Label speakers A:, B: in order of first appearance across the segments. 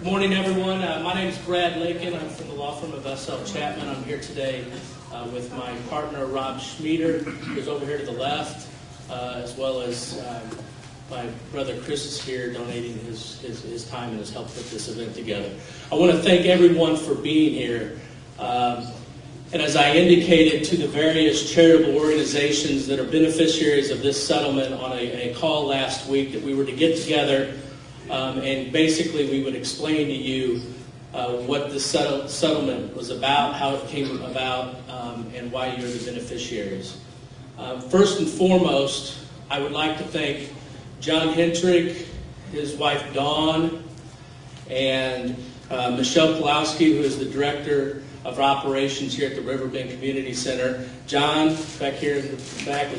A: Good morning, everyone. My name is Brad Lakin. I'm from the law firm of S.L. Chapman. I'm here today with my partner, Rob Schmieder, who's over here to the left, as well as my brother Chris is here donating his time and his help put this event together. I want to thank everyone for being here. And as I indicated to the various charitable organizations that are beneficiaries of this settlement on a call last week, that we were to get together and basically we would explain to you what the settlement was about, how it came about, and why you're the beneficiaries. First and foremost, I would like to thank John Hentrick, his wife Dawn, and Michelle Pulowski, who is the director of operations here at the Riverbend Community Center. John, back here in the back,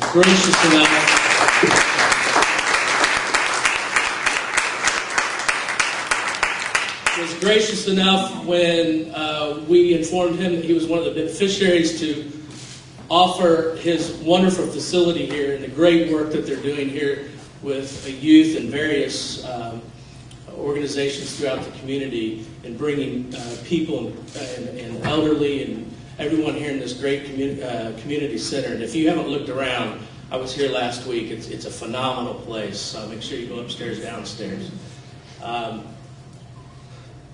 A: was gracious enough when we informed him that he was one of the beneficiaries to offer his wonderful facility here and the great work that they're doing here with youth and various organizations throughout the community and bringing people and elderly and everyone here in this great community center. And if you haven't looked around, I was here last week. It's a phenomenal place. Make sure you go upstairs, downstairs.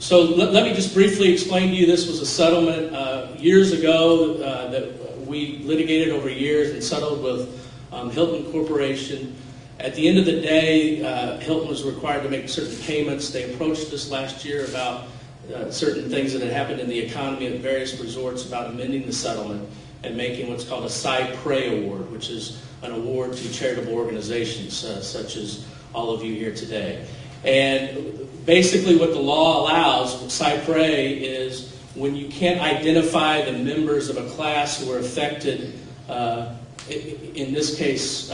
A: So let me just briefly explain to you, this was a settlement years ago that we litigated over years and settled with Hilton Corporation. At the end of the day, Hilton was required to make certain payments. They approached us last year about certain things that had happened in the economy at various resorts about amending the settlement and making what's called a Cypre Award, which is an award to charitable organizations such as all of you here today. And basically what the law allows, Cypre, is when you can't identify the members of a class who are affected, in this case,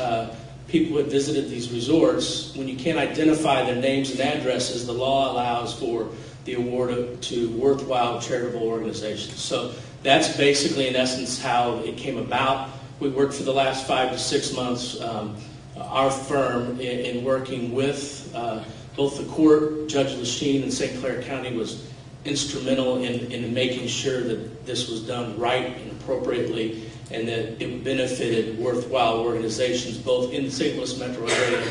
A: people who have visited these resorts, when you can't identify their names and addresses, the law allows for the award to worthwhile charitable organizations. So that's basically, in essence, how it came about. We worked for the last 5 to 6 months, our firm, in working with both the court. Judge Lachine in St. Clair County was instrumental in making sure that this was done right and appropriately, and that it benefited worthwhile organizations both in the St. Louis metro area,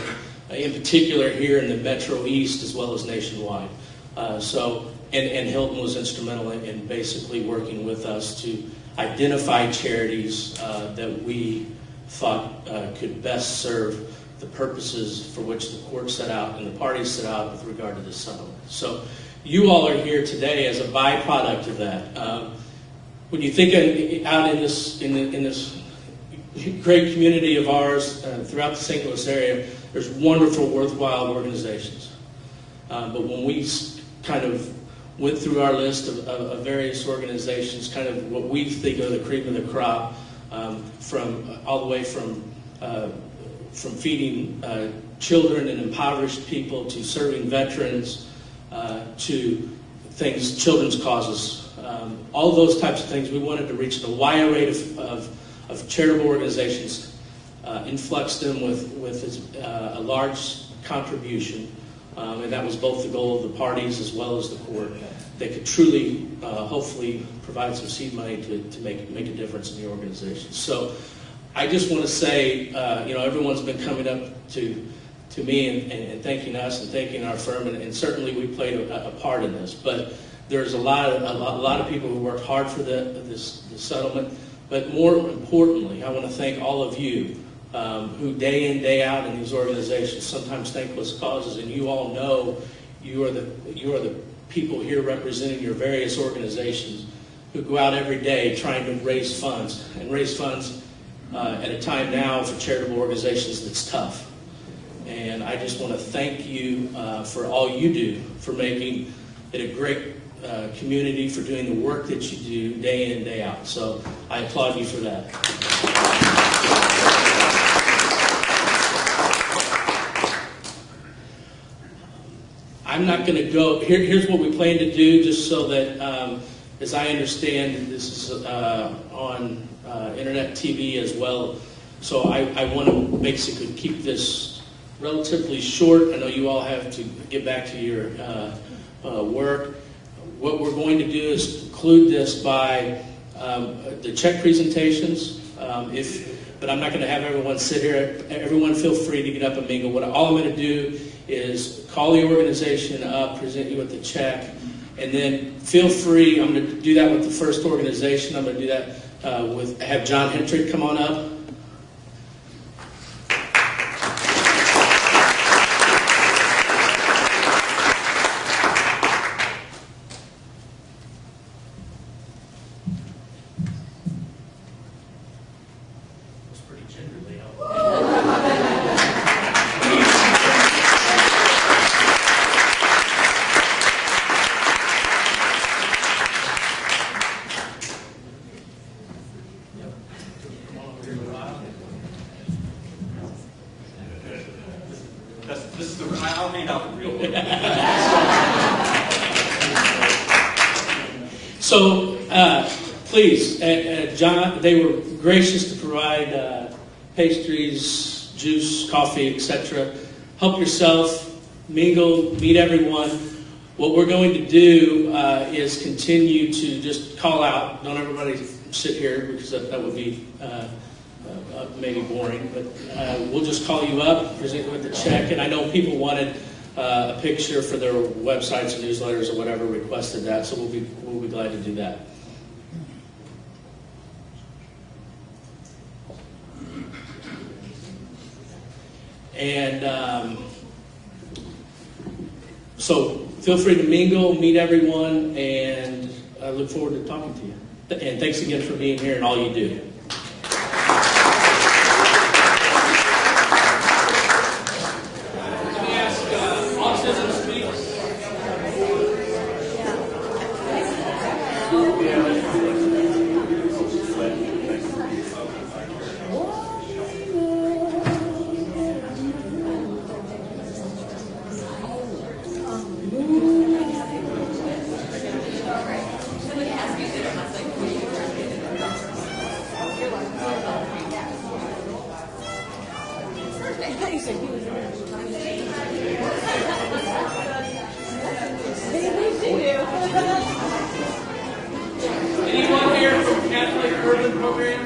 A: in particular here in the Metro East, as well as nationwide. And Hilton was instrumental in basically working with us to identify charities that we thought could best serve the purposes for which the court set out and the parties set out with regard to this settlement. So you all are here today as a byproduct of that. When you think out in this great community of ours throughout the St. Louis area, there's wonderful, worthwhile organizations. But when we kind of went through our list of various organizations, kind of what we think are the cream of the crop, from all the way from feeding children and impoverished people to serving veterans to things, children's causes. All those types of things, we wanted to reach the wide array of charitable organizations, influx them with a large contribution, and that was both the goal of the parties as well as the court. They could truly, hopefully, provide some seed money to make a difference in the organization. So I just want to say, everyone's been coming up to me and thanking us and thanking our firm, and certainly we played a part in this. But there's a lot of people who worked hard for this settlement. But more importantly, I want to thank all of you who day in, day out in these organizations, sometimes thankless causes, and you all know you are the people here representing your various organizations who go out every day trying to raise funds at a time now for charitable organizations that's tough. And I just want to thank you for all you do, for making it a great community, for doing the work that you do day in, day out. So I applaud you for that. I'm not going to go, here's what we plan to do, just so that, as I understand, this is on internet TV as well. So I want to basically keep this relatively short. I know you all have to get back to your work. What we're going to do is conclude this by the check presentations. But I'm not going to have everyone sit here. Everyone feel free to get up and mingle. All I'm going to do is call the organization up, present you with the check, and then feel free. I'm going to do that with the first organization. I'm going to do that have John Hendrick come on up. So, please, John, they were gracious to provide pastries, juice, coffee, etc. Help yourself, mingle, meet everyone. What we're going to do is continue to just call out. Don't everybody sit here because that would be maybe boring, but we'll just call you up, present you with the check. And I know people wanted a picture for their websites and newsletters or whatever, requested that, so we'll be glad to do that. And so feel free to mingle, meet everyone, and I look forward to talking to you. And thanks again for being here and all you do.
B: Anyone here from Catholic Urban Program?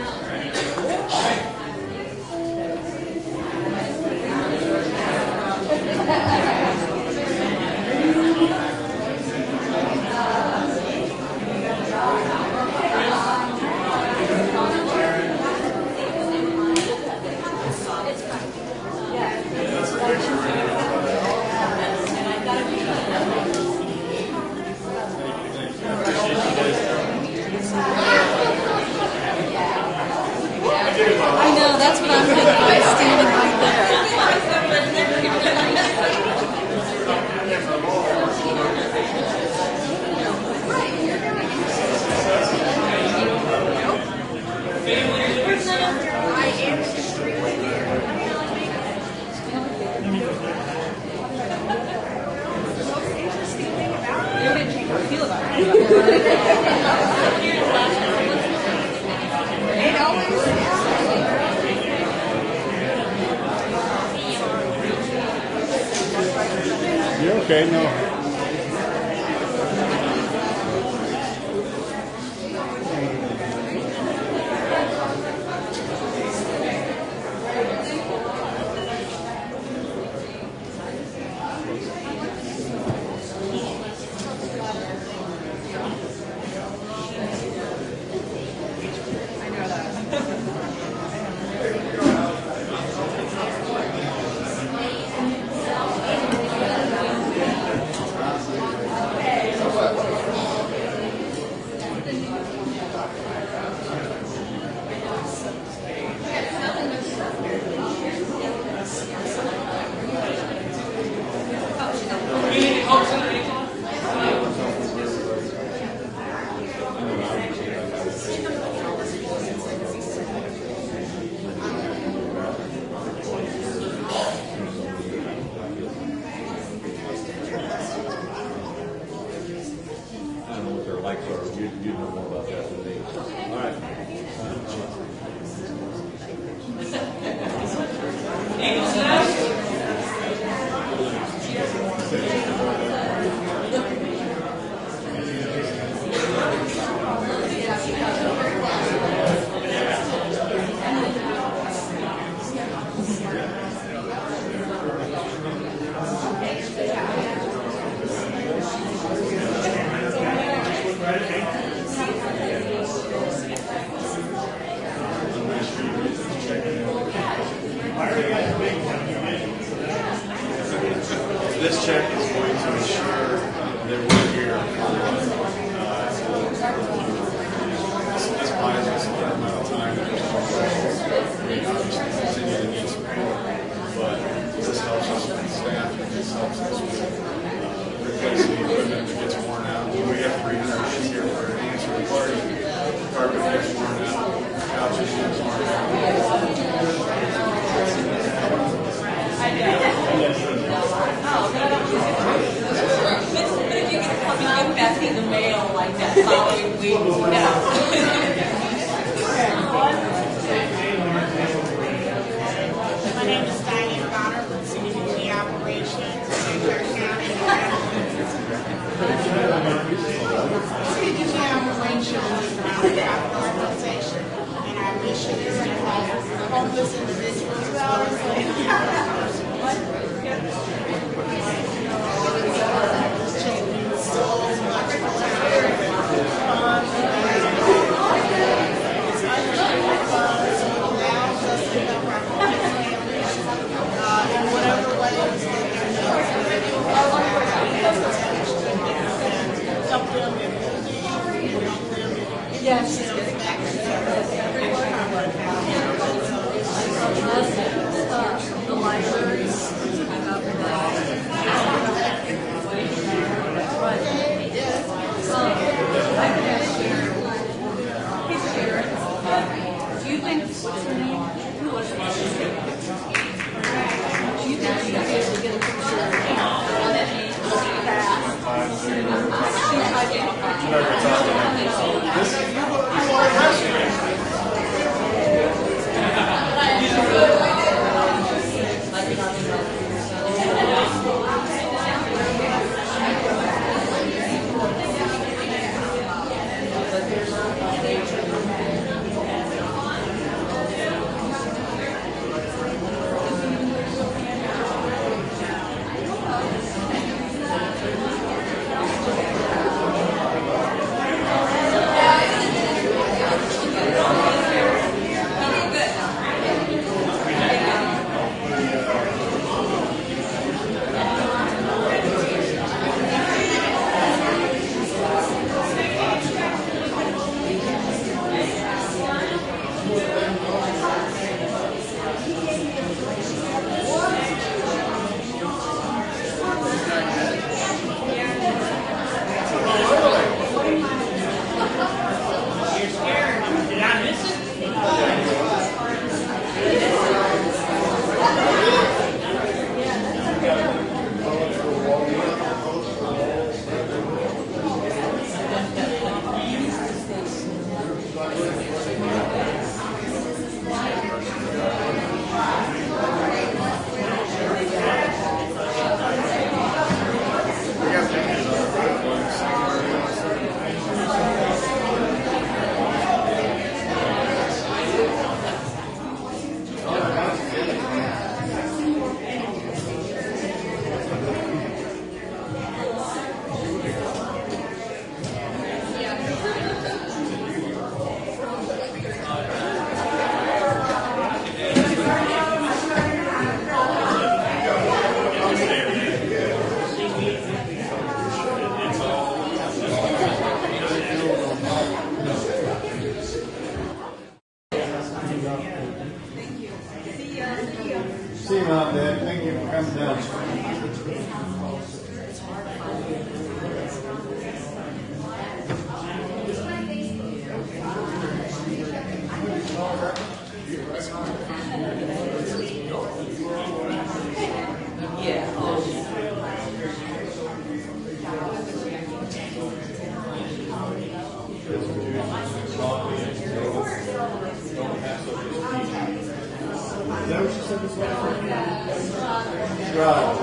C: I know, that's what I'm thinking. I'm standing right there. You didn't change how I feel about it. It always
D: You're okay, no. You know more about that than me. All right.
B: Eagles Nest.
C: like that following week.
E: My name is Diane Bonner with Community Operations in Clair County. Community Operations is a nonprofit organization, and our mission is to help homeless individuals.
C: Yes. The libraries. Do you think, what's her name? Who was it? Do you think she'll be able to get a picture on that age fast? She's
F: See you out there. Thank you for coming down. Is that what you said this was? Right.